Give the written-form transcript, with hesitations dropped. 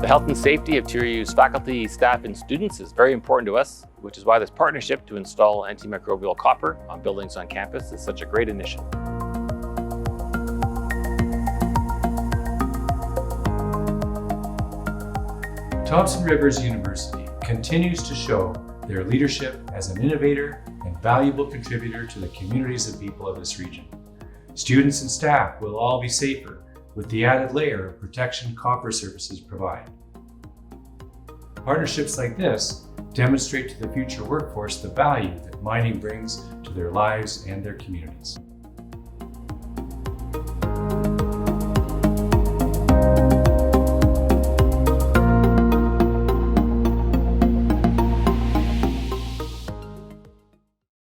The health and safety of TRU's faculty, staff, and students is very important to us, which is why this partnership to install antimicrobial copper on buildings on campus is such a great initiative. Thompson Rivers University continues to show their leadership as an innovator and valuable contributor to the communities and people of this region. Students and staff will all be safer with the added layer of protection copper services provide. Partnerships like this demonstrate to the future workforce the value that mining brings to their lives and their communities.